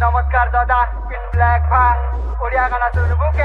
नमस्कार दादा pin black भा ओडिया गाना सुनबो के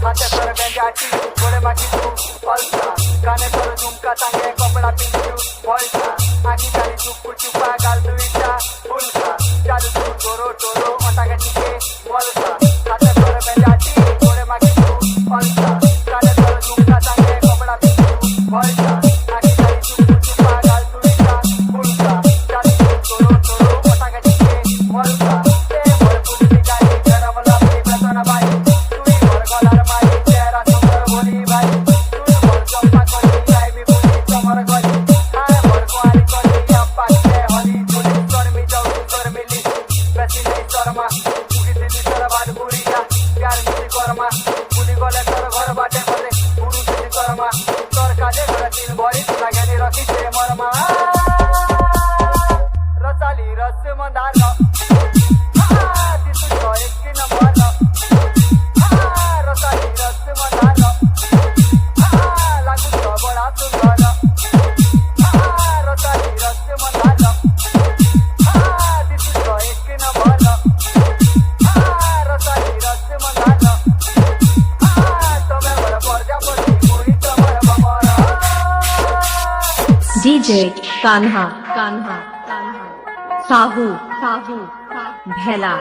हाथे पर बेंजाटी गोले माटी तू पल्सा गाने पर झुमका टांगे कपड़ा पिंजू पल्सा आखी जानी चुप चुपा गाल दुईटा फुलसा जादू तू टोरो टोरो अटाके चिके पल्सा हाथे पर बेंजाटी गोले माटी तू पल्सा गाने पर झुमका टांगे कपड़ा पिंजू पल्सा आखी जानी चुप चुपा गाल दुईटा फुलसा जादू तू टोरो टोरो अटाके चिके पल्सा ते मोर पुलिस गाड़ी गरम लापी बेतना भाई तुई मोर गलार माई चेहरा सुंदर बोली भाई तुई मोर चंपा कोली आई भी बोली कमर गली आए मोर कुआरी कोली अप्पा के हली चोली कर्मी जाऊ कर्मिली बेसी नहीं शर्मा तुकी दिली तोर बाद बुरिया प्यार मिली कर्मा बुली गले तोर घर बाटे मते गुरु दिली कर्मा तोर काजे घर तीन भरी तुला ज्ञानी रखी छे मरमा रसाली रस मंदार DJ कान्हा साहू भेला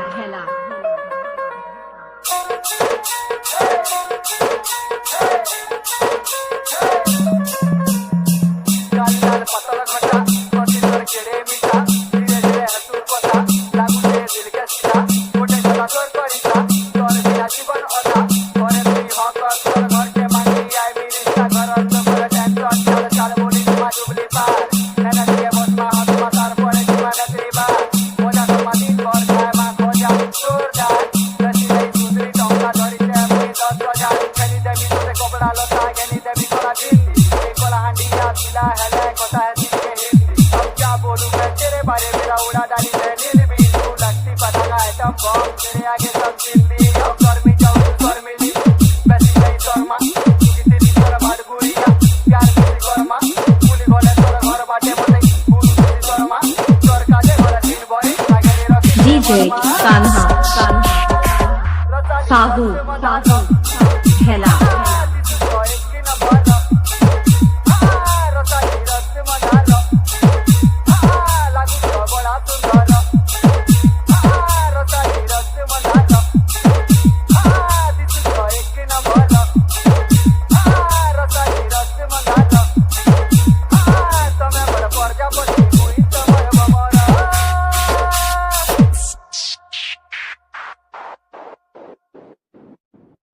पतल घटा पति तोर केड़े मीठा धीरे धीरे हसुर पता लागू से दिल के सीधा मोटे चला तोर करिता तोर बिना जीवन अधा तोरे तुई हक तोर घर के मांगी आई भी रिश्ता घर तो कर टेंशन चल चल बोली तुमा जुबली पार नैना के बस मा हाथ मातार पड़े तुमा गतरी बार मोजा तो माटी कर खाए मा खोजा तोर जाए रसी नहीं सुधरी टंका धरी ते मुई 10,000 खेली देवी तोरे कपड़ा लता गेनी देवी कोला दिल्ली कोला हांडिया पिला हेले कोता है बारे मेरा उड़ा डाली है नीलबी तू लगती पटाखा आइटम बम तेरे आगे सब चिल्ली अब गर्मी जाऊ गर्मी बेसी नहीं शर्मा तुकी तेरी तोर भाड़ गुड़िया प्यार मिली कर्मा पुली गले तोर घर बाटे मते गुरु तेरी शर्मा तोर काजे घर तीन भरी लागेली रखी DJ कान्हा साहू भेला लागू बड़ा सुंदर